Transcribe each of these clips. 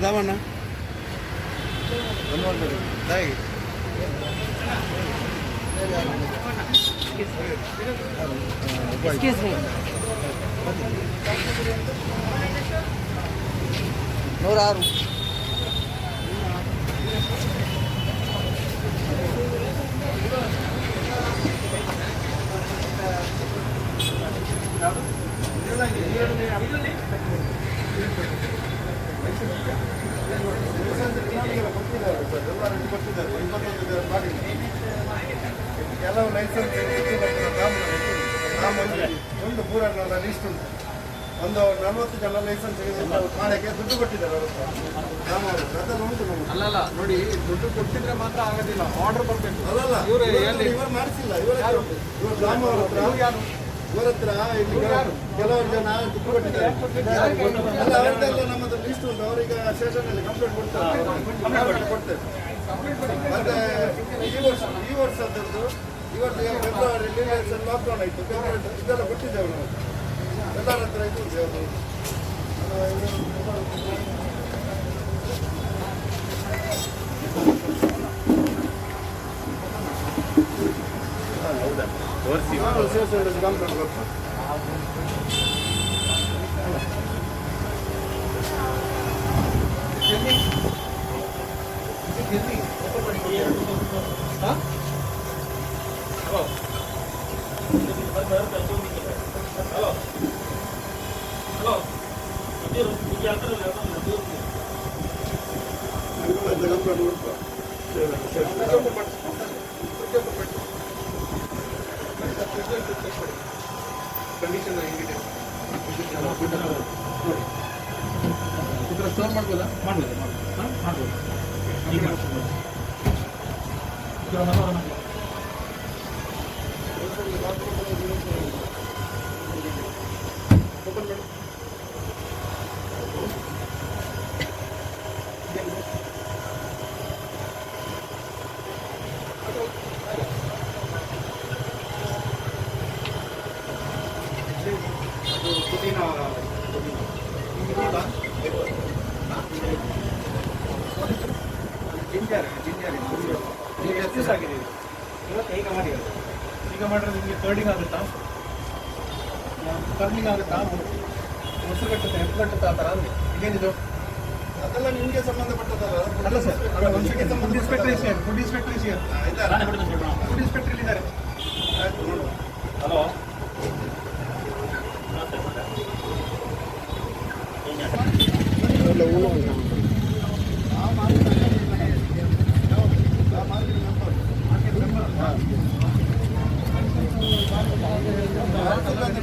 दामना Excuse me. 106. ಕೆಲವು licence ಒಂದು ಪೂರ ಲಿಸ್ಟ್ ಉಂಟು. ಒಂದು 40 ಜನ ಲೈಸೆನ್ಸ್ ಮಾಡಕ್ಕೆ ದುಡ್ಡು ಕೊಟ್ಟಿದ್ದಾರೆ ಅವರು. ಅದೆಲ್ಲ ಉಂಟು ನಮಗೆ. ಅಲ್ಲಲ್ಲ ನೋಡಿ, ದುಡ್ಡು ಕೊಟ್ಟಿದ್ರೆ ಮಾತ್ರ ಆಗೋದಿಲ್ಲ, ಆರ್ಡರ್ ಬರಬೇಕು. ಅಲ್ಲಲ್ಲ, ಇವರು ಮಾಡಿಸಿಲ್ಲ. ಇವರು ಗ್ರಾಮ ಅವ್ರ ಹತ್ರ ಇವರ ಹತ್ರ ಕೆಲವರು ಜನ ದುಡ್ಡು ಕೊಟ್ಟಿದ್ದಾರೆ. ಅಲ್ಲ, ಅವರದೆಲ್ಲ ನಮ್ಮದು ಲಿಸ್ಟ್ ಉಂಟು. ಅವರೀಗ ಸ್ಟೇಷನಲ್ಲಿ ಕಂಪ್ಲೇಂಟ್ ಕೊಡ್ತೇವೆ. ಮತ್ತೆ ಈ ವರ್ಷದ್ದು ಫೆಬ್ರವರಿಯಲ್ಲಿ ಲಾಕ್ಡೌನ್ ಆಯಿತು. ಇದೆಲ್ಲ ಕೊಟ್ಟಿದ್ದೇವೆ ನಾವು ಎಲ್ಲರ ಹತ್ರ. ಇದು ಕಂಪ್ಲೇಂಟ್ ಕೊಡ್ತೇವೆ. ಕಂಡೀಷನ್ ಹೇಗಿದೆ ಸ್ಟೋರ್ ಮಾಡ್ಬೋದಾ? ಮಾಡ್ಬೋದು. ಈಗ ಮಾಡಿದ್ರೆ ನಿಮಗೆ ಕರ್ಡಿಂಗ್ ಆಗುತ್ತಾ? ಮೊಸರು ಕಟ್ಟುತ್ತೆ, ಹೆಪ್ಪು ಕಟ್ಟುತ್ತೆ, ಆ ಥರ ಅಂದರೆ ಇದೇನಿದು? ಅದೆಲ್ಲ ನಿಮಗೆ ಸಂಬಂಧಪಟ್ಟದಲ್ಲ. ಅಲ್ಲ ಸರ್, ಫುಡ್ ಇನ್ಸ್ಪೆಕ್ಟರ್ ಇದ್ದಾರೆ. ಹಲೋ,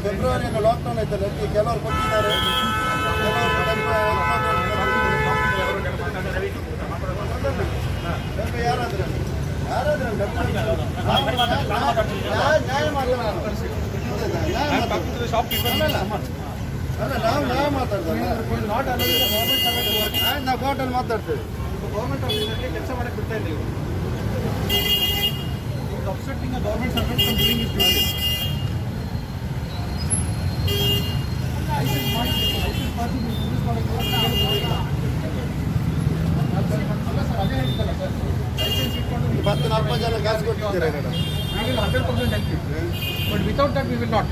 ಫೆಬ್ರವರಿಯಲ್ಲಿ ಲಾಕ್ಡೌನ್ ಆಯ್ತಲ್ಲ, ಕೆಲವರು ಕೊಟ್ಟಿದ್ದಾರೆ. ಯಾರಾದ್ರೆ ನ್ಯಾಯ ಮಾಡಲ್ಲ. ನಾವು ನ್ಯಾಯ ಮಾತಾಡ್ತೇವೆ. ನಾವು ಕೋರ್ಟಲ್ಲಿ ಮಾತಾಡ್ತೇವೆ. ಗೌರ್ಮೆಂಟ್ ಆಫೀಸಲ್ಲಿ ಕೆಲಸ ಮಾಡಕ್ಕೆ ಬಿಡ್ತಾ ಇದ್ದೀವಿ. Obstructing a government servant from doing his duty. ಮತ್ತೆ 40 ಜನ ಗ್ಯಾಸ್ ಕೊಟ್ಟಿದ್ದಾರೆ. We will 100% help you. But without that we will not.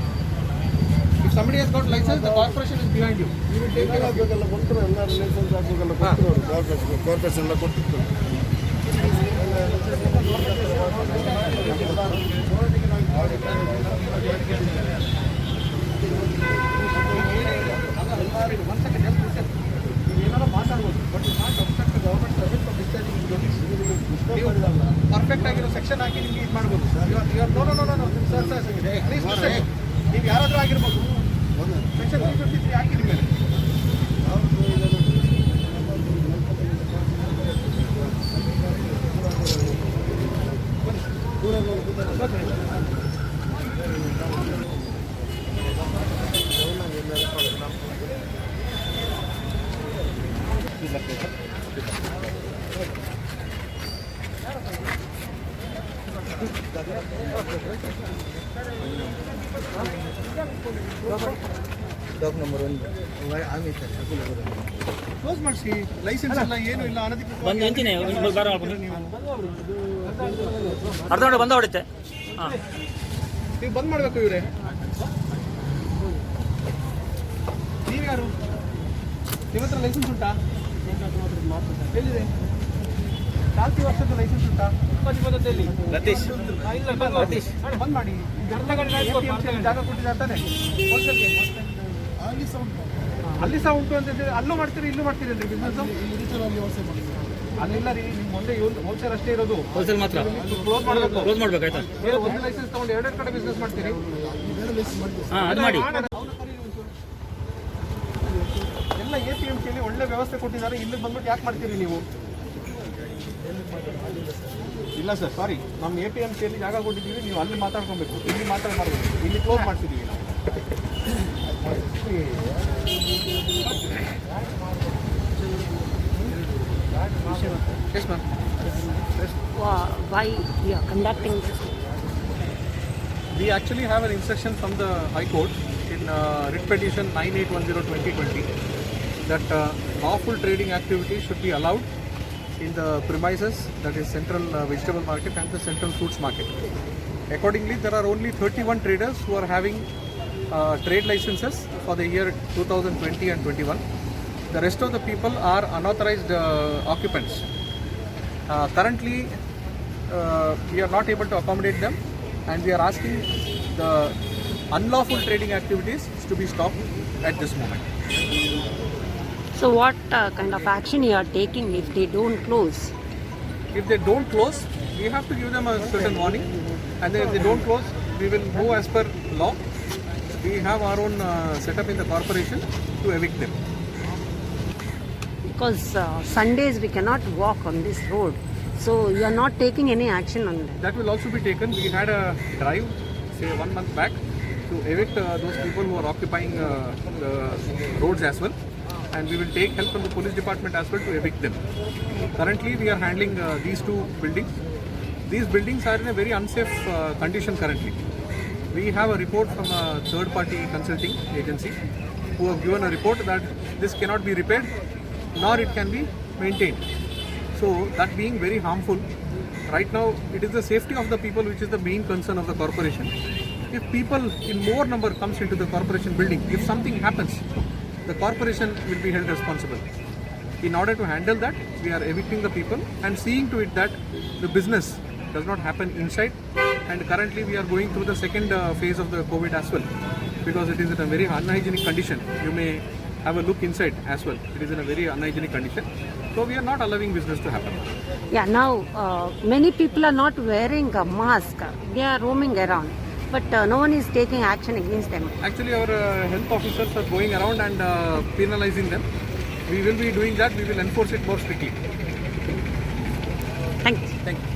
If somebody has got license, the corporation is behind you. We will take care of you. ಎಲ್ಲ ಕೊಟ್ಟರು, ಎಲ್ಲ licence ಹಾಕೋಲ್ಲ ಕೊಟ್ಟರು. Corporation ಎಲ್ಲ ಕೊಟ್ಟಿತ್ತು. ಏನಾದ್ರು ಮಾತಾಡ್ಬೋದು, but it not obstruct the government service from discharging duties. ನೀವು ಪರ್ಫೆಕ್ಟ್ ಆಗಿರೋ ಸೆಕ್ಷನ್ ಹಾಕಿ ನಿಮಗೆ ಇದು ಮಾಡ್ಬೋದು. ಸರ್ ನೀವು ಯಾರಾದರೂ ಆಗಿರ್ಬೋದು. ಸೆಕ್ಷನ್ 353 ಹಾಕಿ ನಿಮಗೆ ಡಾಕ್ ನಂಬರ್ 1 ಆಮಿ ಸರ್ ಕ್ಲೋಸ್ ಮಾಡಿಸಿ, ಲೈಸೆನ್ಸ್ ಇಲ್ಲ ಏನು ಇಲ್ಲ, ಅನಧಿಕೃತ ಬಂದು ನಿಂತೀನಿ ಅರ್ಧ ಗಂಟೆ ಬಂದ ಹೊಡಿತೆ. ಹಾಂ ನೀವು ಬಂದ್ ಮಾಡಬೇಕು. ಇವರೇ ನೀವ್ಯಾರು? ನಿಮ್ಮ ಹತ್ರ ಲೈಸೆನ್ಸ್ ಉಂಟಾ? ಎಲ್ಲಿದೆ? 4 ವರ್ಷದ ಲೈಸೆನ್ಸ್ ಉಂಟಾ? ರತೀಶ್ ರತೀಶ್ ಬಂದ್ ಮಾಡಿ. ಜಾಗ ಕೊಟ್ಟಿದ್ದಾರೆ ಅಂತಾನೆ ಹೋಲ್ಸೇಲ್ಗೆ. ಅಲ್ಲಿ ಸಹ ಉಂಟು ಅಂತ ಹೇಳಿದ್ರೆ ಅಲ್ಲೂ ಮಾಡ್ತೀರಿ ಇಲ್ಲೂ ಮಾಡ್ತೀರಿ ಅಂದ್ರೆ ಬಿಸ್ನೆಸ್ ಅಲ್ಲಿಲ್ಲ ರೀ. ನಿಮ್ಮ ಒಂದೇ ಹೋಲ್ಸೇಲ್ ಅಷ್ಟೇ ಇರೋದು. ಹೋಲ್ಸೇಲ್ ಮಾತ್ರ ಕ್ಲೋಸ್ ಮಾಡಬೇಕು. ಕ್ಲೋಸ್ ಮಾಡ್ಬೇಕಾಯ್ತಾ? ಬೇರೆ ಒಂದು ಲೈಸೆನ್ಸ್ ತಗೊಂಡು ಎರಡೆರಡು ಕಡೆ ಬಿಸ್ನೆಸ್ ಮಾಡ್ತೀರಿ. ಹಾಂ ಅದು ಮಾಡಿ. ಎಲ್ಲ APMCಯಲ್ಲಿ ಒಳ್ಳೆ ವ್ಯವಸ್ಥೆ ಕೊಟ್ಟಿದ್ದಾರೆ. ಇಲ್ಲಿ ಬಂದ್ಬಿಟ್ಟು ಯಾಕೆ ಮಾಡ್ತೀರಿ ನೀವು? ಇಲ್ಲ ಸರ್, ಸಾರಿ, ನಮ್ಮ APMCಯಲ್ಲಿ ಜಾಗ ಕೊಟ್ಟಿದ್ದೀವಿ, ನೀವು ಅಲ್ಲಿ ಮಾತಾಡ್ಕೊಬೇಕು, ಇಲ್ಲಿ ಮಾತಾಡಬಾರ್ದು. ಇಲ್ಲಿ ಕ್ಲೋಸ್ ಮಾಡ್ತಿದ್ದೀವಿ ನಾವು. Yes, ma'am. Why you are conducting this? We actually have an instruction from the High Court in writ petition 9810/2020 that lawful trading activities should be allowed in the premises, that is Central Vegetable Market and the Central Fruits Market. Accordingly, there are only 31 traders who are having trade licenses for the year 2020 and 21. The rest of the people are unauthorized occupants. Currently, we are not able to accommodate them, and we are asking the unlawful trading activities to be stopped at this moment. So what kind of action you are taking if they don't close? If they don't close, we have to give them a certain warning, and then if they don't close, we will move as per law. We have our own setup in the corporation to evict them. Because Sundays we cannot walk on this road. So you are not taking any action on that. That will also be taken. We had a drive, say 1 month back, to evict those people who are occupying the roads as well, and we will take help from the police department as well to evict them. Currently, we are handling these 2 buildings. These buildings are in a very unsafe condition currently. We have a report from a third-party consulting agency who have given a report that this cannot be repaired, nor it can be maintained. So that being very harmful, right now it is the safety of the people which is the main concern of the corporation. If people in more number comes into the corporation building, if something happens, the corporation will be held responsible. In order to handle that, we are evicting the people and seeing to it that the business does not happen inside. And currently we are going through the second phase of the COVID as well, because it is in a very unhygienic condition. You may have a look inside as well. It is in a very unhygienic condition. So we are not allowing business to happen. Yeah, now many people are not wearing a mask. They are roaming around. But no one is taking action against them. Actually, our health officers are going around and penalizing them. We will be doing that. We will enforce it more strictly. Thank you. Thank you.